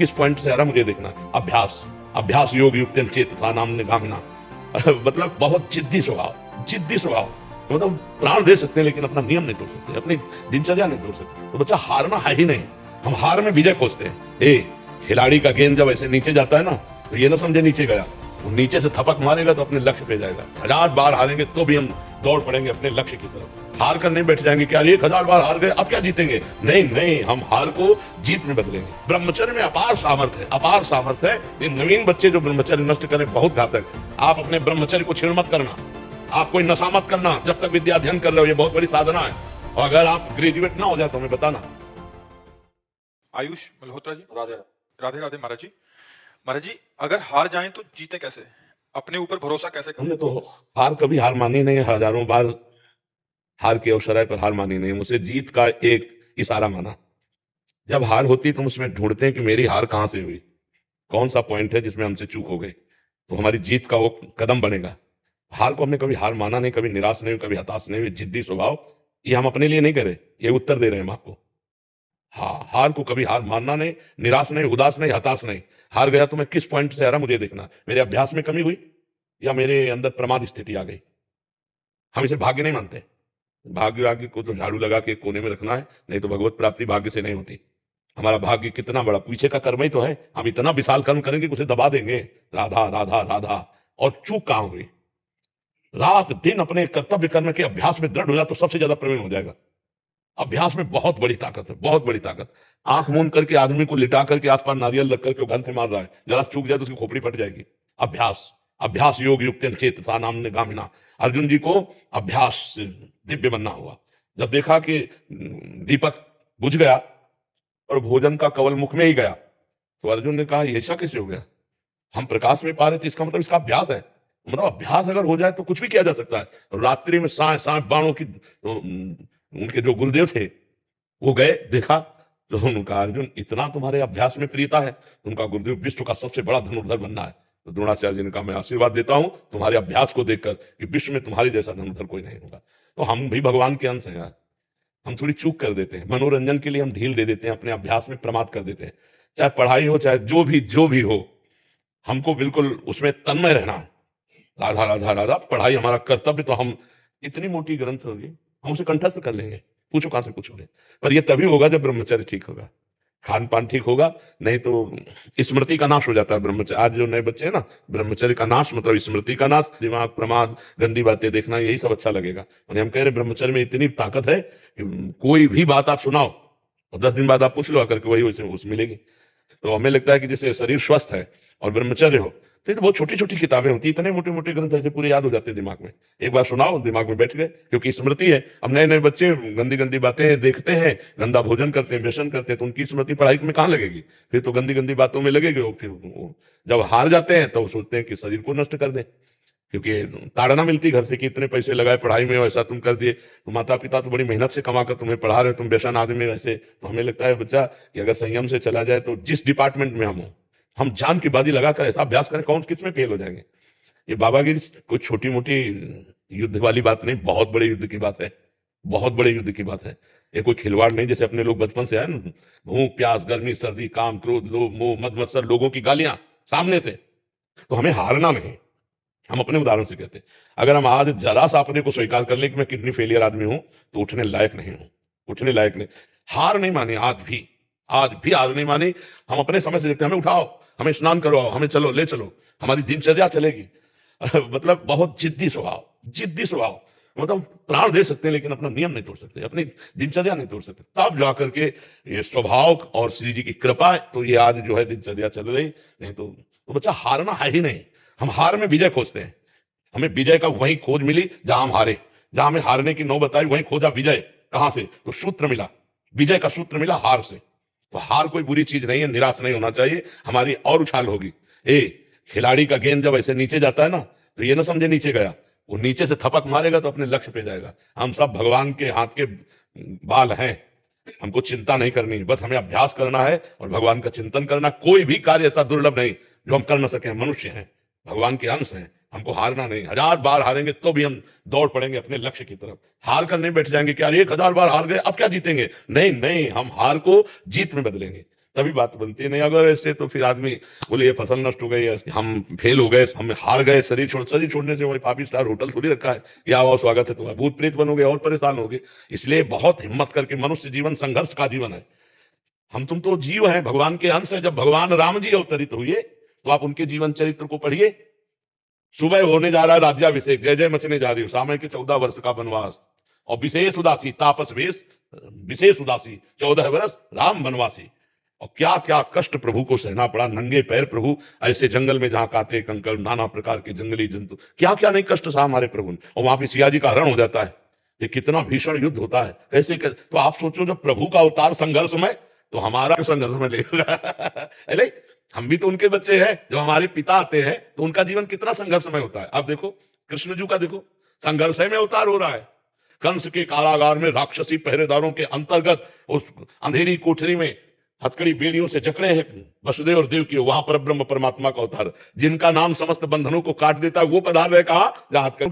किस पॉइंट से आ रहा मुझे देखना है। अभ्यास अभ्यास योग युक्तन चेत सा नाम ने गामिना मतलब बहुत जिद्दी स्वभाव, जिद्दी स्वभाव। मतलब प्राण दे सकते हैं लेकिन अपना नियम नहीं तोड़ सकते, अपनी दिनचर्या नहीं तोड़ सकते। तो बच्चा हारना है ही नहीं, हम हार में विजय खोजते हैं। खिलाड़ी का गेंद जब ऐसे नीचे जाता है ना, तो ये ना समझे नीचे गया, वो नीचे से थपक मारेगा तो अपने लक्ष्य पे जाएगा। 1000 बार हारेंगे तो भी हम दौड़ पड़ेंगे अपने लक्ष्य की तरफ। हार कर नहीं बैठ जाएंगे कि यार 1000 बार हार गए अब क्या जीतेंगे, नहीं नहीं, हम हार को जीत में बदलेंगे। ब्रह्मचर्य में अपार सामर्थ्य है, अपार सामर्थ्य है। ये नवीन बच्चे जो ब्रह्मचर्य नष्ट करें बहुत घातक। आप अपने ब्रह्मचर्य को छीण मत करना, आप कोई नशा मत करना जब तक विद्या अध्ययन कर रहे हो, ये बहुत बड़ी साधना है। और अगर आप ग्रेजुएट ना हो जाए तो हमें बताना। आयुष मल्होत्रा जी। राधे राधे राधे महाराज जी। महाराज जी, अगर हार जाएं तो जीते कैसे, अपने ऊपर भरोसा कैसे करें? हमने तो हार कभी हार मानी नहीं, हजारों बार हार के अवसर पर हार मानी नहीं, मुझे जीत का एक इशारा माना। जब हार होती तो हम उसमें ढूंढते हैं कि मेरी हार कहां से हुई, कौन सा पॉइंट है जिसमें हमसे चूक हो गई, तो हमारी जीत का वो कदम बनेगा। हार को हमने कभी हार माना नहीं, कभी निराश नहीं, कभी हताश नहीं हुई। जिद्दी स्वभाव ये हम अपने लिए नहीं करे, ये उत्तर दे रहे हैं हम आपको। हाँ, हार को कभी हार मानना नहीं, निराश नहीं, उदास नहीं, हताश नहीं। हार गया तो मैं किस पॉइंट से आ रहा मुझे देखना, मेरे अभ्यास में कमी हुई या मेरे अंदर प्रमाद स्थिति आ गई। हम इसे भाग्य नहीं मानते। भाग्य वाग्य को तो झाड़ू लगा के कोने में रखना है, नहीं तो भगवत प्राप्ति भाग्य से नहीं होती। हमारा भाग्य कितना बड़ा, पीछे का कर्म ही तो है। हम इतना विशाल कर्म करेंगे कि उसे दबा देंगे। राधा राधा राधा, और चूक कहां हुई। रात दिन अपने कर्तव्य कर्म के अभ्यास में दृढ़ हो जाए तो सबसे ज्यादा प्रवीण हो जाएगा। अभ्यास में बहुत बड़ी ताकत है, बहुत बड़ी ताकत। आंख मूंद करके आदमी को लिटा करके आसपास नारियल रख करके गन से मार रहा है, जरा चूक जाए तो उसकी खोपड़ी फट जाएगी। अभ्यास अभ्यास योग युक्तन चेत सा नाम ने गामिना। अर्जुन जी को अभ्यास से दिव्य बनना हुआ। जब देखा कि दीपक बुझ गया और भोजन का कवल मुख में ही गया, तो अर्जुन ने कहा ऐसा कैसे हो गया, हम प्रकाश में पा रहे थे, इसका मतलब इसका अभ्यास है। मतलब अभ्यास अगर हो जाए तो कुछ भी किया जा सकता है। रात्रि में सांस सांस बाणों की तो, उनके जो गुरुदेव थे वो गए, देखा तो उनका अर्जुन इतना तुम्हारे अभ्यास में प्रियता है, उनका गुरुदेव विश्व का सबसे बड़ा धनुर्धर बनना है। तो द्रोणाचार्य जी ने कहा मैं आशीर्वाद देता हूं तुम्हारे अभ्यास को देखकर कि विश्व में तुम्हारे जैसा धनुर्धर कोई नहीं होगा। तो हम भी भगवान के अंश हैं यार, हम थोड़ी चूक कर देते हैं, मनोरंजन के लिए हम ढील दे देते हैं, अपने अभ्यास में प्रमाद कर देते हैं। चाहे पढ़ाई हो चाहे जो भी हो, हमको बिल्कुल उसमें तन्मय रहना है। राधा राधा राधा पढ़ाई हमारा कर्तव्य, तो हम इतनी मोटी ग्रंथ होगी हम उसे कंठस्थ कर लेंगे, पूछो कहां से पूछोगे। पर यह तभी होगा जब ब्रह्मचर्य ठीक होगा, खान पान ठीक होगा, नहीं तो स्मृति का नाश हो जाता है ब्रह्मचर्य। आज जो नए बच्चे हैं ना, ब्रह्मचर्य का नाश मतलब स्मृति का नाश, दिमाग प्रमाद, गंदी बातें देखना, यही सब अच्छा लगेगा। और हम कह रहे ब्रह्मचर्य में इतनी ताकत है कि कोई भी बात आप सुनाओ और 10 दिन बाद आप पूछ लो आकर के, वही वैसे उस मिलेगी। तो हमें लगता है कि जैसे शरीर स्वस्थ है और ब्रह्मचर्य हो, तो ये तो बहुत छोटी छोटी किताबें होती है, इतने मोटे मोटे ग्रंथ ऐसे पूरे याद हो जाते हैं दिमाग में। एक बार सुनाओ दिमाग में बैठ गए, क्योंकि स्मृति है। अब नए नए बच्चे गंदी गंदी बातें देखते हैं, गंदा भोजन करते हैं, व्यसन करते हैं, तो उनकी स्मृति पढ़ाई में कहाँ लगेगी, फिर तो गंदी गंदी बातों में लगेगी। और फिर जब हार जाते हैं तो सोचते हैं कि शरीर को नष्ट कर दें, क्योंकि ताड़ना मिलती घर से कि इतने पैसे लगाए पढ़ाई में, वैसा तुम कर दिए, तो माता पिता तो बड़ी मेहनत से कमा कर तुम्हें पढ़ा रहे हो, तुम व्यसन आदमी वैसे। तो हमें लगता है बच्चा कि अगर संयम से चला जाए तो जिस डिपार्टमेंट में हम जान की बाजी लगाकर ऐसा अभ्यास करें, कौन किस में फेल हो जाएंगे। ये बाबागिरी कोई छोटी मोटी युद्ध वाली बात नहीं, बहुत बड़े युद्ध की बात है, बहुत बड़े युद्ध की बात है। ये कोई खिलवाड़ नहीं, जैसे अपने लोग बचपन से आए ना, भूख प्यास गर्मी सर्दी काम क्रोध लोभ मोह मद मत्सर, लोगों की गालियां सामने से। तो हमें हारना नहीं, हम अपने उदाहरण से कहते हैं। अगर हम आज जरा सा अपने को स्वीकार कर ले कि मैं किडनी फेलियर आदमी हूं, तो उठने लायक नहीं हूं, उठने लायक नहीं। हार नहीं मानी, आज भी हार नहीं मानी। हम अपने समय से देखते हैं, हमें उठाओ, हमें स्नान करवाओ, हमें चलो ले चलो, हमारी दिनचर्या चलेगी। मतलब बहुत जिद्दी स्वभाव, जिद्दी स्वभाव। मतलब प्राण दे सकते हैं लेकिन अपना नियम नहीं तोड़ सकते, अपनी दिनचर्या नहीं तोड़ सकते। तब जाकर के ये स्वभाव और श्री जी की कृपा है तो ये आज जो है दिनचर्या चल रही, नहीं तो बच्चा हारना है ही नहीं। हम हार में विजय खोजते हैं, हमें विजय का वही खोज मिली जहां हम हारे, जहां हमें हारने की नौबत आई वहीं खोजा विजय। कहां से, तो सूत्र मिला, विजय का सूत्र मिला हार से। तो हार कोई बुरी चीज नहीं है, निराश नहीं होना चाहिए, हमारी और उछाल होगी। खिलाड़ी का गेंद जब ऐसे नीचे जाता है ना, तो ये ना समझे नीचे गया, वो नीचे से थपक मारेगा तो अपने लक्ष्य पे जाएगा। हम सब भगवान के हाथ के बाल हैं, हमको चिंता नहीं करनी, बस हमें अभ्यास करना है और भगवान का चिंतन करना। कोई भी कार्य ऐसा दुर्लभ नहीं जो हम कर ना सके, मनुष्य हैं, भगवान के अंश हैं, हमको हारना नहीं। 1000 बार हारेंगे तो भी हम दौड़ पड़ेंगे अपने लक्ष्य की तरफ। हार कर नहीं बैठ जाएंगे कि यार 1000 बार हार गए अब क्या जीतेंगे, नहीं नहीं, हम हार को जीत में बदलेंगे। तभी बात बनती नहीं। अगर ऐसे तो फिर आदमी बोले ये फसल नष्ट हो गई है, हम फेल हो गए, हम हार गए, शरीर छोड़ने से वही 5 स्टार होटल थोड़ी रखा है कि आओ स्वागत है तुम्हारा, भूत प्रेत बनोगे और परेशान होगे। इसलिए बहुत हिम्मत करके, मनुष्य जीवन संघर्ष का जीवन है। हम तुम तो जीव हैं, भगवान के अंश हैं। जब भगवान राम जी अवतरित हुए तो आप उनके जीवन चरित्र को पढ़िए। सुबह होने जा रहा है राज्याभिषेक, जय जय मचने जा रही हो, सामय के 14 वर्ष का वनवास, और विशेष उदासी तापस वेश, विशेष उदासी 14 वर्ष राम वनवासी। और क्या क्या कष्ट प्रभु को सहना पड़ा, नंगे पैर प्रभु ऐसे जंगल में जहां काटे कंकड़, नाना प्रकार के जंगली जंतु, क्या क्या नहीं कष्ट सहा हमारे प्रभु ने। और वहां पे सिया जी का हरण हो जाता है, ये कितना भीषण युद्ध होता है, तो आप सोचो जब प्रभु का अवतार संघर्ष में, तो हमारा संघर्ष में लेगा अरे हम भी तो उनके बच्चे हैं। जब हमारे पिता आते हैं तो उनका जीवन कितना संघर्षमय होता है। आप देखो कृष्ण जी का, देखो संघर्ष में अवतार हो रहा है। कंस के कारागार में राक्षसी पहरेदारों के अंतर्गत उस अंधेरी कोठरी में हथकड़ी बेड़ियों से जकड़े हैं वसुदेव और देव की, वहां पर ब्रह्म परमात्मा का अवतार, जिनका नाम समस्त बंधनों को काट देता है, वो पधार रहे कहा जहां हथकड़ी